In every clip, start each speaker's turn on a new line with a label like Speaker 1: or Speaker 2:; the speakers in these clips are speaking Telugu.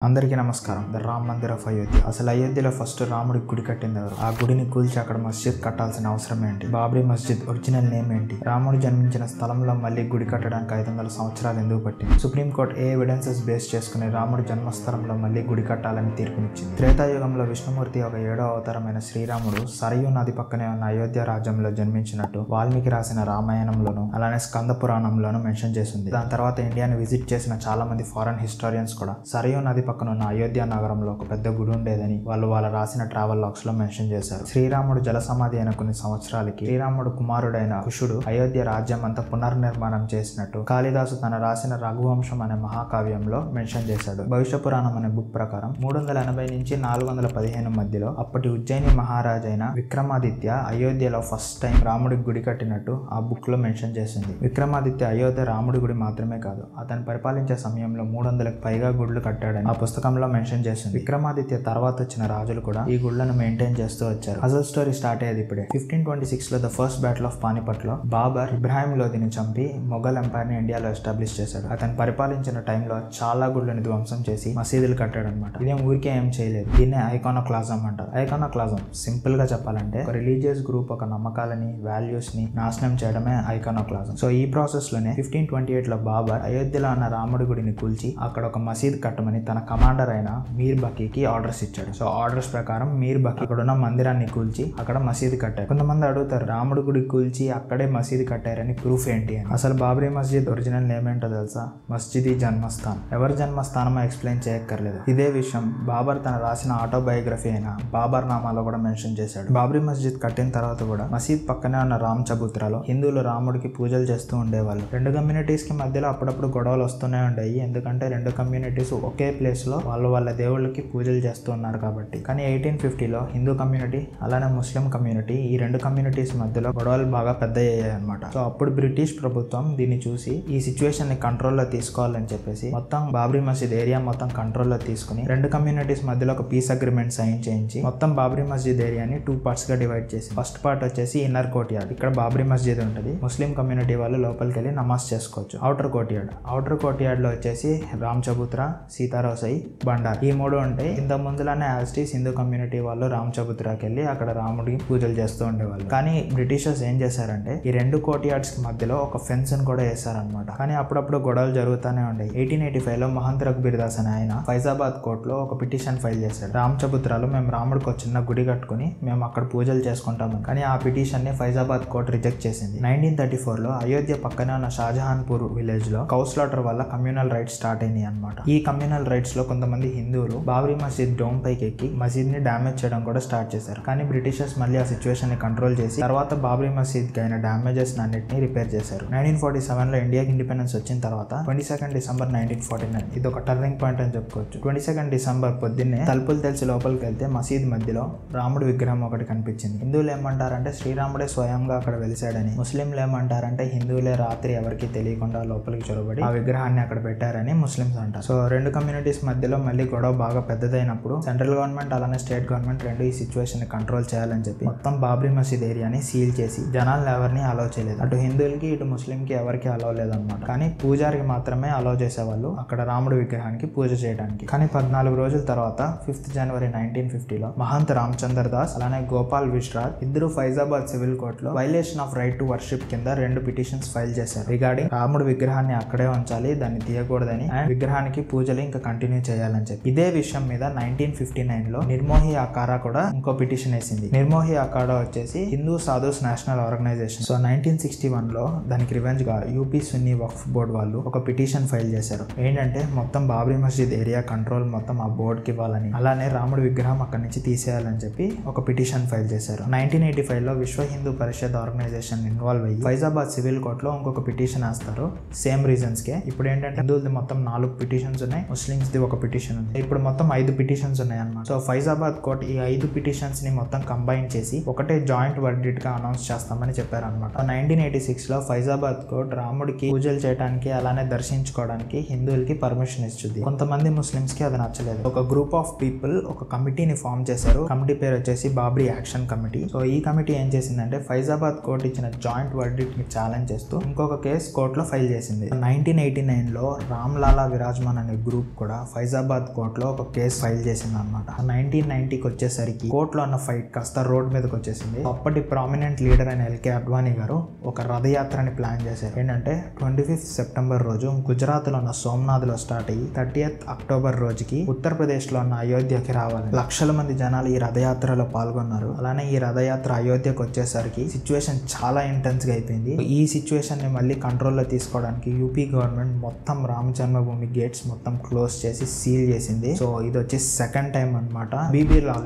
Speaker 1: అందరికీ నమస్కారం. The Ram Mandir of Ayodhya. అసలు అయోధ్యలో ఫస్ట్ రాముడికి గుడి కట్టింది ఎవరు? ఆ గుడిని కూల్చి అక్కడ మస్జిద్ కట్టాల్సిన అవసరం ఏంటి? బాబ్రీ మస్జిద్ ఒరిజినల్ నేమ్ ఏంటి? రాముడు జన్మించిన స్థలంలో మళ్ళీ గుడి కట్టడానికి 500 సంవత్సరాలు ఎందుకు పట్టింది? సుప్రీంకోర్టు ఏ ఎవిడెన్సెస్ బేస్ చేసుకుని రాముడి జన్మస్థలంలో మళ్ళీ గుడి కట్టాలని తీర్పునిచ్చింది? త్రేతాయుగంలో విష్ణుమూర్తి ఒక 7వ అవతారమైన శ్రీరాముడు సరయూ నది పక్కనే ఉన్న అయోధ్య రాజ్యంలో జన్మించినట్టు వాల్మీకి రాసిన రామాయణంలోను అలానే స్కంద పురాణంలోను మెన్షన్ చేసింది. దాని తర్వాత ఇండియాని విజిట్ చేసిన చాలా మంది ఫారెన్ హిస్టారియన్స్ కూడా సరయూ నది పక్కన ఉన్న అయోధ్య నగరంలో ఒక పెద్ద గుడి ఉండేదని వాళ్ళ రాసిన ట్రావెల్ లాగ్స్ లో మెన్షన్ చేశారు. శ్రీరాముడు జల సమాధి అయిన కొన్ని సంవత్సరాలకి శ్రీరాముడు కుమారుడైన కుషుడు అయోధ్య రాజ్యం అంతా పునర్నిర్మాణం చేసినట్టు కాళిదాసు తన రాసిన రఘువంశం అనే మహాకావ్యంలో మెన్షన్ చేశాడు. భవిష్య పురాణం అనే బుక్ ప్రకారం 380 నుంచి 415 మధ్యలో అప్పటి ఉజ్జయిని మహారాజైన విక్రమాదిత్య అయోధ్యలో ఫస్ట్ టైం రాముడికి గుడి కట్టినట్టు ఆ బుక్ లో మెన్షన్ చేసింది. విక్రమాదిత్య అయోధ్య రాముడి గుడి మాత్రమే కాదు, అతను పరిపాలించే సమయంలో 300కి పైగా గుడులు కట్టాడని ఆ పుస్తకంలో మెన్షన్ చేసింది. విక్రమాదిత్య తర్వాత వచ్చిన రాజులు కూడా ఈ గుళ్లను మెయింటైన్ చేస్తూ వచ్చారు. అసలు స్టోరీ స్టార్ట్ అయ్యేది ఇప్పుడే. 1526 లో the first battle of Panipat లో బాబర్ ఇబ్రాహిం లోధిని చంపి మొఘల్ ఎంపైర్ ని ఇండియాలో ఎస్టాబ్లిష్ చేశాడు. అతను పరిపాలించిన టైంలో చాలా గుళ్లను ధ్వంసం చేసి మసీదులు కట్టాడు అనమాట. ఇదేం ఊరికే ఏం చేయలేదు. దీన్నే ఐకానోక్లాజం అంటారు. ఐకానోక్లాజం సింపుల్ గా చెప్పాలంటే ఒక రిలీజియస్ గ్రూప్ ఒక నమ్మకాలని వాల్యూస్ ని నాశనం చేయడమే ఐకానోక్లాజం. సో ఈ ప్రాసెస్ లోనే 1528 లో బాబర్ అయోధ్యలో ఉన్న రాముడి గుడిని కూల్చి అక్కడ ఒక మసీద్ కట్టమని తన కమాండర్ అయిన మీర్ బకీకి ఆర్డర్స్ ఇచ్చాడు. సో ఆర్డర్స్ ప్రకారం మీర్ బకీ అక్కడ ఉన్న మందిరాన్ని కూల్చి అక్కడ మసీద్ కట్టారు. కొంతమంది అడుగుతారు, రాముడి గుడి కూల్చి అక్కడే మసీద్ కట్టారని ప్రూఫ్ ఏంటి అని. అసలు బాబ్రీ మస్జిద్ ఒరిజినల్ నేమ్ ఏంటో తెలుసా? మస్జిద్ జన్మస్థాన్. ఎవరి జన్మస్థానమో ఎక్స్ప్లెయిన్ చేయక్కర్లేదు. ఇదే విషయం బాబర్ తన రాసిన ఆటోబయోగ్రఫీ అయిన బాబర్ నామాలో కూడా మెన్షన్ చేశాడు. బాబ్రీ మస్జిద్ కట్టిన తర్వాత కూడా మసీద్ పక్కనే ఉన్న రామ్ చబూత్రాలో హిందువులు రాముడికి పూజలు చేస్తూ ఉండేవాళ్ళు. రెండు కమ్యూనిటీస్ కి మధ్యలో అప్పుడప్పుడు గొడవలు వస్తూనే ఉండేవి. ఎందుకంటే రెండు కమ్యూనిటీస్ ఒకే ప్లేస్ లో వాళ్ళ దేవుళ్ళకి పూజలు చేస్తూ ఉన్నారు కాబట్టి. కానీ 1850లో హిందూ కమ్యూనిటీ అలానే ముస్లిం కమ్యూనిటీ ఈ రెండు కమ్యూనిటీస్ మధ్యలో గొడవలు బాగా పెద్ద అయ్యాయి అనమాట. సో అప్పుడు బ్రిటిష్ ప్రభుత్వం దీన్ని చూసి ఈ సిచ్యువేషన్ ని కంట్రోల్లో తీసుకోవాలని చెప్పేసి మొత్తం బాబ్రీ మస్జిద్ ఏరియా మొత్తం కంట్రోల్లో తీసుకుని రెండు కమ్యూనిటీస్ మధ్యలో ఒక పీస్ అగ్రిమెంట్ సైన్ చేయించి మొత్తం బాబ్రీ మస్జిద్ ఏరియాని 2 పార్ట్స్ గా డివైడ్ చేసి ఫస్ట్ పార్ట్ వచ్చేసి ఇన్నర్ కోర్ట్ యార్డ్. ఇక్కడ బాబ్రీ మస్జిద్ ఉంటుంది. ముస్లిం కమ్యూనిటీ వాళ్ళు లోపలికి వెళ్ళి నమాజ్ చేసుకోవచ్చు. అవుటర్ కోర్ట్ యార్డ్ లో వచ్చేసి రామ్ చబూత్రా, సీతారోసై, బండార్ ఈ 3 ఉంటాయి. ఇంత ముందులానే యాస్టీస్ హిందూ కమ్యూనిటీ వాళ్ళు రామ్ చబుత్రాకి వెళ్ళి అక్కడ రాముడికి పూజలు చేస్తూ ఉండేవాళ్ళు. కానీ బ్రిటిషర్స్ ఏం చేశారంటే ఈ రెండు కోర్ట్ యార్డ్స్ కి మధ్యలో ఒక ఫెన్స్ ని కూడా వేశారనమాట. కానీ అప్పుడప్పుడు గొడవలు జరుగుతూనే ఉండేవి. 1885లో మహంత్ రఘుబీర్ దాస్ అనే ఆయన ఫైజాబాద్ కోర్టులో ఒక పిటిషన్ ఫైల్ చేశాడు. రామ్ చబుత్రాలో మేము రాముడికి ఒక చిన్న గుడి కట్టుకుని మేము అక్కడ పూజలు చేసుకుంటాము. కానీ ఆ పిటిషన్ ని ఫైజాబాద్ కోర్టు రిజెక్ట్ చేసింది. 1934లో అయోధ్య పక్కనే ఉన్న షాజహాన్పూర్ విలేజ్ లో కౌ స్లాటర్ వల్ల కమ్యూనల్ రైట్స్ స్టార్ట్ అయినాయి అనమాట. ఈ కమ్యూనల్ రైట్స్ లో కొంతమంది హిందువులు బాబ్రీ మస్జిద్ డోమ్ పైకి ఎక్కి మసీద్ ని డ్యామేజ్ చేయడం కూడా స్టార్ట్ చేశారు. కానీ బ్రిటిషర్స్ మళ్ళీ ఆ సిచ్యువేషన్ ని కంట్రోల్ చేసి తర్వాత బాబ్రీ మసీద్ కి అయిన డ్యామేజెస్ అన్నిటిని రిపేర్ చేశారు. 1947లో ఇండియాకి ఇండిపెండెన్స్ వచ్చిన తర్వాత 22 డిసెంబర్ 1949 ఇది ఒక టర్నింగ్ పాయింట్ అని చెప్పుకోవచ్చు. 22 డిసెంబర్ పొద్దున్నే తలుపులు తెలిసి లోపలికి వెళ్తే మసీద్ మధ్యలో రాముడి విగ్రహం ఒకటి కనిపించింది. హిందువులు ఏమంటారంటే శ్రీరాముడే స్వయంగా అక్కడ వెలిసాడని, ముస్లింలు ఏమంటారంటే హిందువులే రాత్రి ఎవరికి తెలియకుండా లోపలికి చొరబడి ఆ విగ్రహాన్ని అక్కడ పెట్టారని ముస్లిమ్స్ అంటారు. సో రెండు కమ్యూనిటీస్ మధ్యలో మళ్ళీ గొడవ బాగా పెద్దదైనప్పుడు సెంట్రల్ గవర్నమెంట్ అలానే స్టేట్ గవర్నమెంట్ రెండు ఈ సిచ్యువేషన్ ని కంట్రోల్ చేయాలని చెప్పి మొత్తం బాబ్రీ మసీద్ ఏరియాని సీల్ చేసి జనాలను ఎవరిని అలౌ చేయలేదు. అటు హిందువులకి ఇటు ముస్లింకి ఎవరికి అలౌ లేదన్నమాట. కానీ పూజారికి మాత్రమే అలౌ చేసేవాళ్ళు అక్కడ రాముడి విగ్రహానికి పూజ చేయడానికి. కానీ 14 రోజుల తర్వాత 5th జనవరి 1950లో మహంత్ రామచందర్ దాస్ అలానే గోపాల్ విశ్రాజ్ ఇద్దరు ఫైజాబాద్ సివిల్ కోర్ట్ లో violation of right to worship కింద 2 పిటిషన్స్ ఫైల్ చేశారు. రిగార్డింగ్ రాముడి విగ్రహాన్ని అక్కడే ఉంచాలి, దాన్ని తీయకూడదని అండ్ విగ్రహానికి పూజలు ఇంకా కంటిన్యూ చేయాలని చెప్పి. ఇదే విషయం మీద 1959లో నిర్మోహి అఖాడా కూడా ఇంకో పిటిషన్ వేసింది. నిర్మోహి అఖాడా వచ్చేసి Hindu sadhus national organization. So 1961లో దానికి రివెంజ్ గా యూపీ సున్నీ వక్ఫ్ బోర్డ్ వాళ్ళు ఒక పిటిషన్ ఫైల్ చేశారు. ఏంటంటే మొత్తం బాబ్రీ మస్జిద్ ఏరియా కంట్రోల్ మొత్తం ఆ బోర్డ్ కి ఇవ్వాలని, అలానే రాముడి విగ్రహం అక్కడి నుంచి తీసేయాలని చెప్పి ఒక పిటిషన్ ఫైల్ చేశారు. 1985లో విశ్వ హిందూ పరిషత్ ఆర్గనైజేషన్ ఇన్వాల్వ్ అయ్యి ఫైజాబాద్ సివిల్ కోర్ట్ లో ఇంకొక పిటిషన్ వేస్తారు సేమ్ రీజన్స్ కే. ఇప్పుడు ఏంటంటే హిందువులది మొత్తం 4 పిటిషన్స్ ఉన్నాయి, ముస్లిమ్స్ ది ఒక పిటిషన్ ఉంది. ఇప్పుడు మొత్తం 5 పిటిషన్స్ ఉన్నాయి అన్నమాట. సో ఫైజాబాద్ కోర్ట్ ఈ 5 పిటిషన్స్ ని మొత్తం కంబైన్ చేసి ఒకటే జాయింట్ వర్డిక్ట్ గా అనౌన్స్ చేస్తామని చెప్పారు అనమాట. 1986లో ఫైజాబాద్ కోర్ట్ రాముడికి పూజలు చేయడానికి అలానే దర్శించుకోవడానికి హిందువులకి పర్మిషన్ ఇచ్చింది. కొంతమంది ముస్లిమ్స్ కి అది నచ్చలేదు. ఒక గ్రూప్ ఆఫ్ పీపుల్ ఒక కమిటీని ఫామ్ చేశారు. కమిటీ పేరు వచ్చేసి బాబ్రీ యాక్షన్ కమిటీ. సో ఈ కమిటీ ఏం చేసిందంటే ఫైజాబాద్ కోర్ట్ ఇచ్చిన జాయింట్ వర్డిక్ట్ ని ఛాలెంజ్ చేస్తూ ఇంకొక కేసు కోర్టులో ఫైల్ చేసింది. 1989లో రామ్ లాలా విరాజ్మాన్ అనే గ్రూప్ కూడా ఫైజాబాద్ కోర్టులో ఒక కేసు ఫైల్ చేసింది అనమాట. 1990కి వచ్చేసరికి కోర్టులో ఉన్న ఫైట్ కాస్త రోడ్ మీదకి వచ్చేసింది. అప్పటి ప్రామినెంట్ లీడర్ అయిన ఎల్కే అడ్వాణి గారు ఒక రథయాత్రని ప్లాన్ చేశారు. ఏంటంటే 25th సెప్టెంబర్ రోజు గుజరాత్ లో ఉన్న సోమనాథ్ లో స్టార్ట్ అయ్యి 30th అక్టోబర్ రోజుకి ఉత్తరప్రదేశ్ లో ఉన్న అయోధ్యకి రావాలి. లక్షల మంది జనాలు ఈ రథయాత్రలో పాల్గొన్నారు. అలానే ఈ రథయాత్ర అయోధ్యకు వచ్చేసరికి సిచ్యువేషన్ చాలా ఇంటెన్స్ గా అయిపోయింది. ఈ సిచ్యువేషన్ ని మళ్ళీ కంట్రోల్లో తీసుకోవడానికి యూపీ గవర్నమెంట్ మొత్తం రామ జన్మభూమి గేట్స్ మొత్తం క్లోజ్ చేసి సీల్ చేసింది. సో ఇది వచ్చి సెకండ్ టైం అనమాట.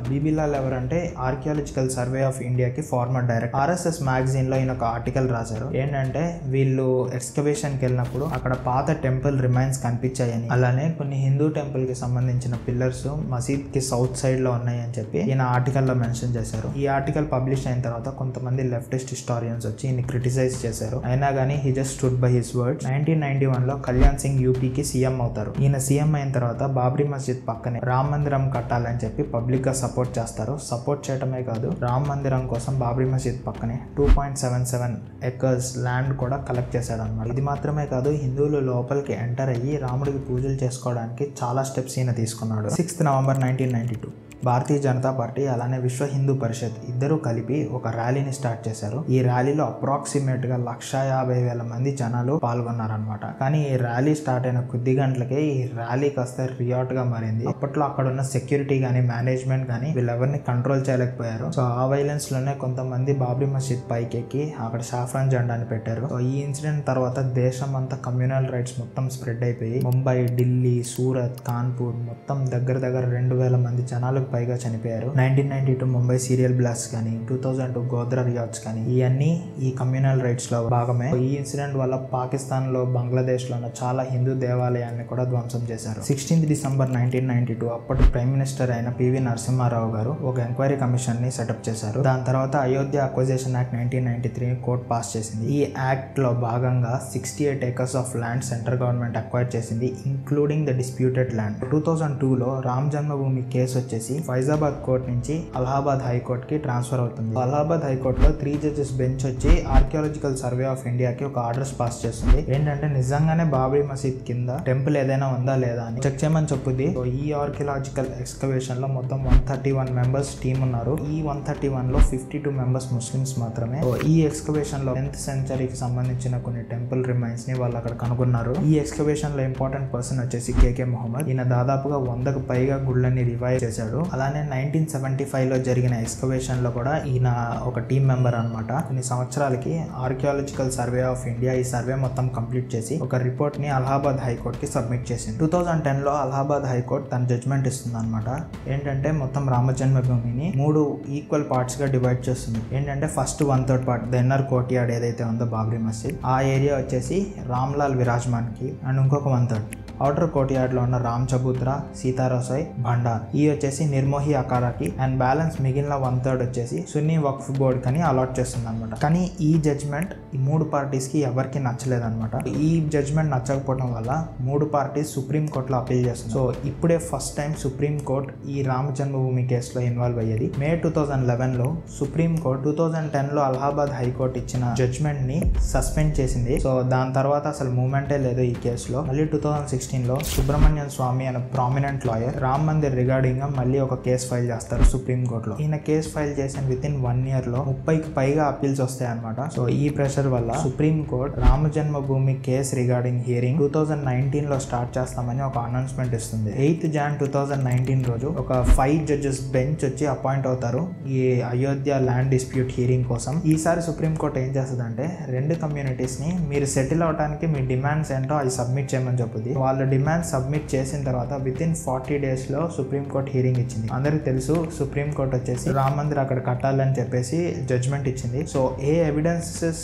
Speaker 1: బీబీలాల్ ఎవరంటే ఆర్కియాలజికల్ సర్వే ఆఫ్ ఇండియాకి ఫార్మర్ డైరెక్టర్. RSS మ్యాగజైన్ లో ఈయన ఒక ఆర్టికల్ రాశారు. ఏంటంటే వీళ్ళు ఎక్స్కవేషన్ కి వెళ్ళినప్పుడు అక్కడ పాత టెంపుల్ రిమైన్స్ కనిపించాయని, అలానే కొన్ని హిందూ టెంపుల్ కి సంబంధించిన పిల్లర్స్ మసీద్ కి సౌత్ సైడ్ లో ఉన్నాయని చెప్పి ఈయన ఆర్టికల్ లో మెన్షన్ చేశారు. ఈ ఆర్టికల్ పబ్లిష్ అయిన తర్వాత కొంతమంది లెఫ్టిస్ట్ హిస్టారియన్స్ వచ్చి ఈయన క్రిటిసైజ్ చేశారు. అయినా కానీ he just stood by his word. 1991 లో కళ్యాణ్ సింగ్ యూపీకి సీఎం అవుతారు. ఈయన సీఎం అయిన తర్వాత బాబ్రీ మస్జిద్ పక్కనే రామ మందిరం కట్టాలని చెప్పి పబ్లిక్ గా సపోర్ట్ చేస్తారు. సపోర్ట్ చేయడమే కాదు, రామ మందిరం కోసం బాబ్రీ మస్జిద్ పక్కనే 2.77 acres ల్యాండ్ కూడా కలెక్ట్ చేశాడు అనమాట. ఇది మాత్రమే కాదు, హిందువులు లోపలికి ఎంటర్ అయ్యి రాముడికి పూజలు చేసుకోవడానికి చాలా స్టెప్స్ ఈయన తీసుకున్నాడు. 6th November 1992 Bharatiya Janata party అలానే విశ్వ హిందూ పరిషత్ ఇద్దరు కలిపి ఒక ర్యాలీని స్టార్ట్ చేశారు. ఈ ర్యాలీలో అప్రాక్సిమేట్ గా 150,000 మంది జనాలు పాల్గొన్నారనమాట. కానీ ఈ ర్యాలీ స్టార్ట్ అయిన కొద్ది గంటలకే ఈ ర్యాలీ కాస్త రియాట్ గా మారింది. అప్పట్లో అక్కడ ఉన్న సెక్యూరిటీ గానీ మేనేజ్మెంట్ గానీ వీళ్ళెవరిని కంట్రోల్ చేయలేకపోయారు. సో ఆ వైలెన్స్ లోనే కొంతమంది బాబ్రీ మస్జిద్ పైకెక్కి అక్కడ సాఫ్రాన్ జెండాని పెట్టారు. సో ఈ ఇన్సిడెంట్ తర్వాత దేశం అంతా కమ్యూనల్ రైట్స్ మొత్తం స్ప్రెడ్ అయిపోయి ముంబై, ఢిల్లీ, సూరత్, కాన్పూర్ మొత్తం దగ్గర 2,000 మంది జనాలకు పైగా చనిపోయారు. 1992 ముంబై సీరియల్ బ్లాస్ట్ కానీ 2002 గోద్రా రియాట్స్ కానీ ఇవన్నీ ఈ కమ్యూనల్ రైట్స్ లో భాగమే. ఈ ఇన్సిడెంట్ వల్ల పాకిస్తాన్ లో, బంగ్లాదేశ్ లో ఉన్న చాలా హిందూ దేవాలయాన్ని కూడా ధ్వంసం చేశారు. 16th డిసెంబర్ 1992 అప్పటి ప్రైమ్ మినిస్టర్ అయిన పివి నరసింహారావు గారు ఒక ఎంక్వైరీ కమిషన్ ని సెటప్ చేశారు. దాని తర్వాత Ayodhya acquisition act 1993 court pass చేసింది. ఈ యాక్ట్ లో భాగంగా 68 acres of land central government acquire చేసింది, ఇంక్లూడింగ్ ద డిస్ప్యూటెడ్ ల్యాండ్. 2002 లో రామ్ జన్మభూమి కేసు వచ్చేసి ఫైజాబాద్ కోర్ట్ నుంచి అలహాబాద్ హైకోర్ట్ కి ట్రాన్స్ఫర్ అవుతుంది. అలహాబాద్ హైకోర్టులో 3 judges బెంచ్ వచ్చి ఆర్కియాలజికల్ సర్వే ఆఫ్ ఇండియాకి ఒక ఆర్డర్స్ పాస్ చేస్తుంది. ఏంటంటే నిజంగానే బాబ్రీ మసీద్ కింద టెంపుల్ ఏదైనా ఉందా లేదా అని చెక్ చేయమని చెప్పుద్ది. ఈ ఆర్కియాలజికల్ ఎక్స్కవేషన్ లో మొత్తం 131 మెంబర్స్ టీమ్ ఉన్నారు. ఈ 131 లో 52 మెంబర్స్ ముస్లిమ్స్ మాత్రమే. ఈ ఎక్స్కవేషన్ లో 10th సెంచరీకి సంబంధించిన కొన్ని టెంపుల్ రిమైన్స్ ని వాళ్ళు అక్కడ కనుగొన్నారు. ఈ ఎక్స్కవేషన్ లో ఇంపార్టెంట్ పర్సన్ వచ్చేసి కేకే మొహమ్మద్. ఈయన దాదాపుగా 100కు పైగా గుళ్ళని రివైవ్ చేశాడు. అలానే 1975 లో జరిగిన ఎక్స్కవేషన్ లో కూడా ఈయన ఒక టీమ్ మెంబర్ అనమాట. కొన్ని సంవత్సరాలకి ఆర్కియాలజికల్ సర్వే ఆఫ్ ఇండియా ఈ సర్వే మొత్తం కంప్లీట్ చేసి ఒక రిపోర్ట్ ని అలహాబాద్ హైకోర్ట్ కి సబ్మిట్ చేసింది. 2010 లో అలహాబాద్ హైకోర్ట్ తన జడ్జ్మెంట్ ఇస్తుంది అనమాట. ఏంటంటే మొత్తం రామ జన్మభూమిని 3 ఈక్వల్ పార్ట్స్ గా డివైడ్ చేస్తుంది. ఏంటంటే first 1/3 part the inner courtyard ఏదైతే ఉందో బాబ్రీ మస్జిద్, ఆ ఏరియా వచ్చేసి రామ్లాల్ విరాజ్మాన్ కి, అండ్ ఇంకొక 1/3 అవుటర్ కోర్ట్యార్డ్ లో ఉన్న రామ్ చబూత్రా, సీతారసోయ్, భండార్ ఈ వచ్చేసి నిర్మోహి అఖారాకి, అండ్ బ్యాలెన్స్ మిగిలిన 1/3 వచ్చేసి సున్నీ వక్ఫ్ బోర్డ్ కని అలాట్ చేస్తుంది అనమాట. కానీ ఈ జడ్జ్మెంట్ ఈ 3 పార్టీస్ కి ఎవరికి నచ్చలేదు అనమాట. ఈ జడ్జ్మెంట్ నచ్చకపోవడం వల్ల 3 పార్టీస్ సుప్రీం కోర్టులో అపీల్ చేస్తుంది. సో ఇప్పుడే ఫస్ట్ టైం సుప్రీం కోర్ట్ ఈ రామ జన్మభూమి కేసులో ఇన్వాల్వ్ అయ్యేది. May 2011 లో సుప్రీం కోర్ట్ 2010 లో అలహాబాద్ హైకోర్ట్ ఇచ్చిన జడ్జ్మెంట్ ని సస్పెండ్ చేసింది. సో దాని తర్వాత అసలు మూమెంటే లేదు ఈ కేసులో. మళ్ళీ 2016 లో సుబ్రహ్మణ్యం స్వామి అనే prominent lawyer Ram Mandir regarding మళ్ళీ ఒక కేసు ఫైల్ చేస్తారు సుప్రీం కోర్టులో. ఈయన కేసు ఫైల్ చేసిన వితిన్ 1 year లో 30కి పైగా అపీల్స్ వస్తాయి అనమాట. సో ఈ ప్రెషర్ వల్ల సుప్రీం కోర్ట్ రామ జన్మభూమి కేసు రిగార్డింగ్ హియరింగ్ 2019 లో స్టార్ట్ చేస్తామని ఒక అనౌన్స్మెంట్ ఇస్తుంది. 8th Jan 2019 రోజు ఒక 5 judges బెంచ్ వచ్చి అపాయింట్ అవుతారు ఈ అయోధ్య ల్యాండ్ డిస్ప్యూట్ హియరింగ్ కోసం. ఈసారి సుప్రీం కోర్ట్ ఏం చేస్తుందంటే 2 కమ్యూనిటీస్ ని మీరు సెటిల్ అవడానికి మీ డిమాండ్స్ ఏంటో అవి సబ్మిట్ చేయమని చెప్పుద్ది. వాళ్ళ డిమాండ్ సబ్మిట్ చేసిన తర్వాత వితిన్ 40 days లో సుప్రీం కోర్ట్ హియరింగ్ ఇచ్చింది. అందరికి తెలుసు సుప్రీం కోర్ట్ వచ్చేసి రామ మందిర్ అక్కడ కట్టాలని చెప్పేసి జడ్జ్మెంట్ ఇచ్చింది. సో ఏ ఎవిడెన్సెస్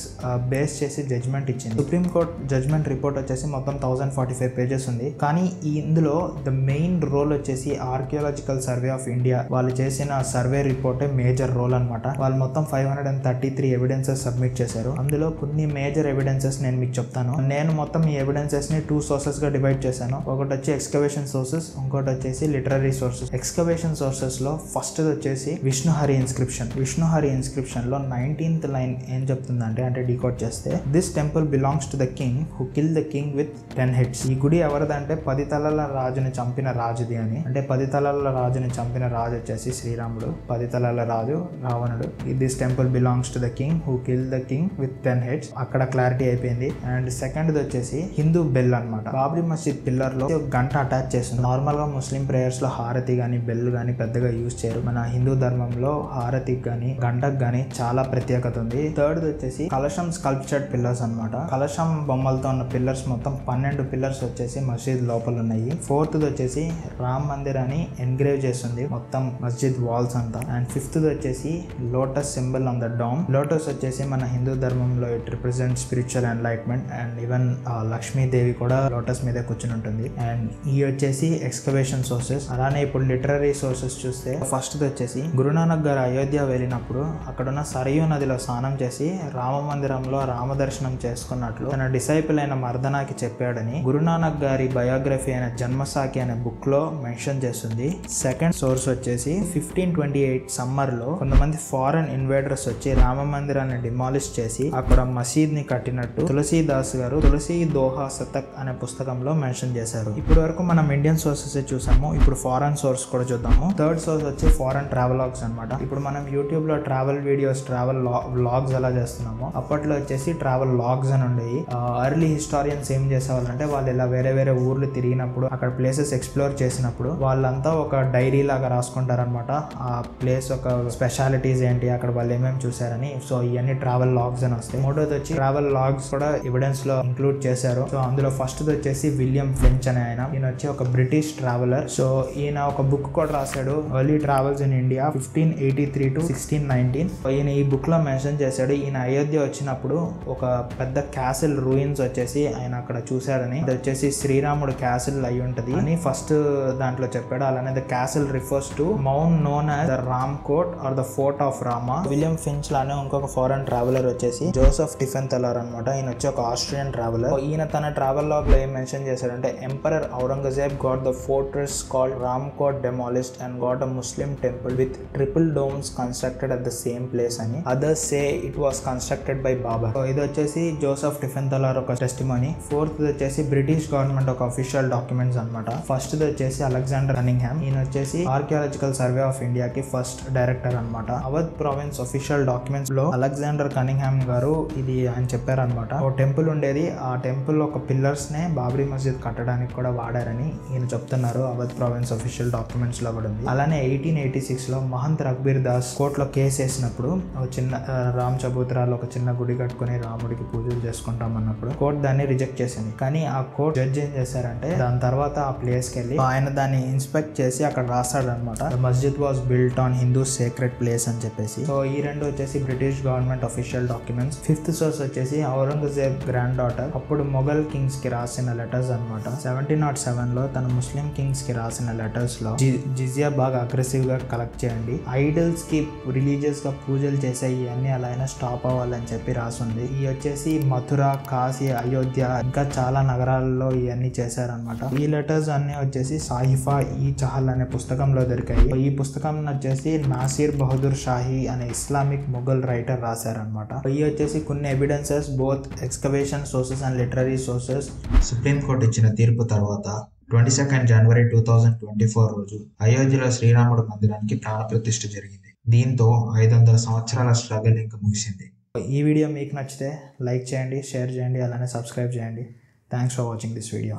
Speaker 1: బేస్ చేసి జడ్జ్మెంట్ ఇచ్చింది. సుప్రీం కోర్ట్ జడ్జ్మెంట్ రిపోర్ట్ వచ్చేసి మొత్తం 1045 pages ఉంది. కానీ ఇందులో ద మెయిన్ రోల్ వచ్చేసి ఆర్కియాలజికల్ సర్వే ఆఫ్ ఇండియా వాళ్ళు చేసిన సర్వే రిపోర్టే మేజర్ రోల్ అనమాట. వాళ్ళు మొత్తం 533 ఎవిడెన్సెస్ సబ్మిట్ చేశారు. అందులో కొన్ని మేజర్ ఎవిడెన్సెస్ నేను మీకు చెప్తాను. నేను మొత్తం ఈ ఎవిడెన్సెస్ ని 2 sources గా డివైడ్ డివైడ్ చేశాను. ఒకటి వచ్చి ఎక్స్కవేషన్ సోర్సెస్, ఇంకోటి వచ్చేసి లిటరరీ సోర్సెస్. ఎక్స్కవేషన్ సోర్సెస్ లో ఫస్ట్ వచ్చేసి విష్ణుహరి ఇన్స్క్రిప్షన్. విష్ణుహరి ఇన్స్క్రిప్షన్ లో 19th లైన్ ఏం చెప్తుందంటే, అంటే డీకోడ్ చేస్తే, this temple belongs to the king who kill the king with 10 heads. ఈ గుడి ఎవరిదంటే 10 తలల రాజుని చంపిన రాజుది అని. అంటే 10 తలల రాజుని చంపిన రాజు వచ్చేసి శ్రీరాముడు, 10 తలల రాజు రావణుడు. This temple belongs to the king who kill the king with 10 heads. అక్కడ క్లారిటీ అయిపోయింది. అండ్ సెకండ్ వచ్చేసి హిందూ బెల్ అనమాట. బాబ్రీ మస్జిద్ పిల్లర్ లో గంట అటాచ్ చేస్తుంది. నార్మల్ గా ముస్లిం ప్రేయర్స్ లో హారతి గానీ బెల్ గానీ పెద్దగా యూజ్ చేయరు. మన హిందూ ధర్మంలో హారతికి గానీ గంటకు గానీ చాలా ప్రత్యేకత ఉంది. థర్డ్ వచ్చేసి కలశం స్కల్ప్చర్డ్ పిల్లర్స్ అనమాట. కలశం బొమ్మలతో ఉన్న పిల్లర్స్ మొత్తం 12 పిల్లర్స్ వచ్చేసి మస్జిద్ లోపల ఉన్నాయి. ఫోర్త్ వచ్చేసి రామ్ మందిర్ అని ఎన్గ్రేవ్ చేస్తుంది మొత్తం మస్జిద్ వాల్స్ అంతా. అండ్ ఫిఫ్త్ వచ్చేసి lotus symbol on the dome. Lotus వచ్చేసి మన హిందూ ధర్మంలో it represent spiritual enlightenment. And even Lakshmidevi కూడా లోటస్ మీద కూర్చుని ఉంటుంది. అండ్ ఈ వచ్చేసి ఎక్స్కవేషన్ సోర్సెస్. అలానే ఇప్పుడు లిటరరీ సోర్సెస్ చూస్తే ఫస్ట్ వచ్చేసి గురునానక్ గారు అయోధ్య వెళ్ళినప్పుడు అక్కడున్న సరయూ నదిలో స్నానం చేసి రామ మందిరంలో రామదర్శనం చేసుకున్నట్లు తన డిసైపుల్ అయిన మర్దనాకి చెప్పాడని గురునానక్ గారి బయోగ్రఫీ అయిన జన్మసాకి అనే బుక్ లో మెన్షన్ చేస్తుంది. సెకండ్ సోర్స్ వచ్చేసి 1528 సమ్మర్ లో కొంతమంది ఫారెన్ ఇన్వేడర్స్ వచ్చి రామ మందిరాన్ని డిమాలిష్ చేసి అక్కడ మసీద్ ని కట్టినట్టు తులసీదాస్ గారు తులసీ దోహా శతక్ అనే పుస్తకంలో మెన్షన్ చేశారు. ఇప్పటి వరకు మనం ఇండియన్ సోర్సెస్ చూసాము. ఇప్పుడు ఫారెన్ సోర్స్ కూడా చూద్దాము. థర్డ్ సోర్స్ వచ్చి ఫారెన్ ట్రావెలాగ్స్ అనమాట. ఇప్పుడు మనం యూట్యూబ్ లో ట్రావెల్ వీడియోస్, ట్రావెల్ వ్లాగ్స్ ఎలా చేస్తున్నామో అప్పట్లో వచ్చేసి ట్రావెల్ లాగ్స్ అని ఉండేవి. ఎర్లీ హిస్టారియన్స్ ఏం చేసేవాళ్ళంటే వాళ్ళు ఇలా వేరే వేరే ఊర్లు తిరిగినప్పుడు అక్కడ ప్లేసెస్ ఎక్స్ప్లోర్ చేసినప్పుడు వాళ్ళంతా ఒక డైరీ లాగా రాసుకుంటారనమాట. ఆ ప్లేస్ ఒక స్పెషాలిటీస్ ఏంటి, అక్కడ వాళ్ళు ఏమేమి చూసారని. సో ఇవన్నీ ట్రావెల్ లాగ్స్ అని వస్తాయి. మూడోది వచ్చి ట్రావెల్ లాగ్స్ కూడా ఎవిడెన్స్ లో ఇంక్లూడ్ చేశారు. సో అందులో ఫస్ట్ వచ్చేసి విలియం ఫ్రెంచ్ అనే ఆయన. ఈయన వచ్చి ఒక బ్రిటిష్ ట్రావెలర్. సో ఈయన ఒక బుక్ కూడా రాశాడు, early travels in India 1583 to 1619. ఈయన ఈ బుక్ లో మెన్షన్ చేశాడు ఈయన అయోధ్య వచ్చినప్పుడు ఒక పెద్ద క్యాసిల్ రూయిన్స్ వచ్చేసి ఆయన అక్కడ చూశాడని. అది వచ్చేసి శ్రీరాముడు క్యాసిల్ అయి ఉంటది అని ఫస్ట్ దాంట్లో చెప్పాడు. అలానే the castle refers to mount known as the Ram Kot or the fort of Rama. William Finch లానే ఇంకొక ఫారెన్ ట్రావెలర్ వచ్చేసి జోసెఫ్ టిఫెన్థెలర్ అనమాట. ఈయన వచ్చి ఒక ఆస్ట్రియన్ ట్రావెలర్. ఈయన తన ట్రావెల్ లాగ్ లో ఏం మెన్షన్ చేశాడంటే emperor Aurangzeb got the fortress called Ram Kot demolished and got a Muslim temple with triple domes constructed at the same place అని. Others say it was constructed by Babur. So ఇది వచ్చేసి జోసెఫ్ టిఫెన్థెలర్ ఒక టెస్టిమనీ. ఫోర్త్ వచ్చేసి బ్రిటిష్ గవర్నమెంట్ ఒక అఫీషియల్ డాక్యుమెంట్స్ అనమాట. ఫస్ట్ వచ్చేసి అలెగ్జాండర్ కనింగ్హామ్. ఈయన వచ్చేసి ఆర్కియాలజికల్ సర్వే ఆఫ్ ఇండియాకి ఫస్ట్ డైరెక్టర్ అనమాట. అవధ్ ప్రావిన్స్ అఫీషియల్ డాక్యుమెంట్స్ లో అలెగ్జాండర్ కనింగ్హామ్ గారు ఇది ఆయన చెప్పారనమాట. ఒక టెంపుల్ ఉండేది, ఆ టెంపుల్ ఒక పిల్లర్స్ నే బాబ్రీ మస్జిద్ కట్టడానికి కూడా వాడారని ఈయన చెప్తున్నారు. అవధ్ ప్రావిన్స్ అఫీషియల్ డాక్యుమెంట్స్ లో కూడా ఉంది. అలానే 1886 లో మహంత్ రఘుబీర్ దాస్ కోర్టులో కేసు వేసినప్పుడు ఒక చిన్న రామ్ చబూతరాలో ఒక చిన్న గుడి కట్టుకుని రాముడికి పూజలు చేసుకుంటాం అన్నప్పుడు కోర్టు దాన్ని రిజెక్ట్ చేసింది. కానీ ఆ కోర్టు జడ్జ్ ఏం చేశారంటే దాని తర్వాత ఆ ప్లేస్ కి వెళ్ళి ఆయన దాన్ని ఇన్స్పెక్ట్ చేసి అక్కడ రాస్తాడు అనమాట, masjid was built on Hindu sacred place అని చెప్పేసి. సో ఈ రెండు వచ్చేసి British government official documents. Fifth source వచ్చేసి ఔరంగజేబ్ గ్రాండ్ డాటర్ అప్పుడు మొఘల్ కింగ్స్ కి రాసిన లెటర్స్ అనమాట. 1707 లో తన ముస్లిం కింగ్స్ కి రాసిన లెటర్స్ లో జిజియా బాగా అగ్రెసివ్ గా కలెక్ట్ చేయండి, ఐడల్స్ కి రిలీజియస్ గా పూజలు చేసే ఇవన్నీ అలా అయినా స్టాప్ అవ్వాలని చెప్పి రాసింది. ఈ వచ్చేసి మథుర, కాశీ, అయోధ్య ఇంకా చాలా నగరాల్లో ఇవన్నీ చేశారనమాట. ఈ లెటర్స్ అన్ని వచ్చేసి సాహిఫా ఈ చహల్ అనే పుస్తకంలో దొరికాయి. ఈ పుస్తకం వచ్చేసి నాసిర్ బహదూర్ షాహీ అనే ఇస్లామిక్ మొఘల్ రైటర్ రాశారనమాట. ఈ వచ్చేసి కొన్ని evidences both excavation sources and literary sources. Supreme court ఇచ్చిన తీర్పు తర్వాత 22 జనవరి 2024 రోజు అయోధ్యలో శ్రీరాముడు మందిరానికి ప్రాణప్రతిష్ఠ జరిగింది. దీంతో 500 సంవత్సరాల స్ట్రగల్ ఇంకా ముగిసింది. ఈ వీడియో మీకు నచ్చితే లైక్ చేయండి, షేర్ చేయండి, అలానే సబ్స్క్రైబ్ చేయండి. Thanks for watching this video.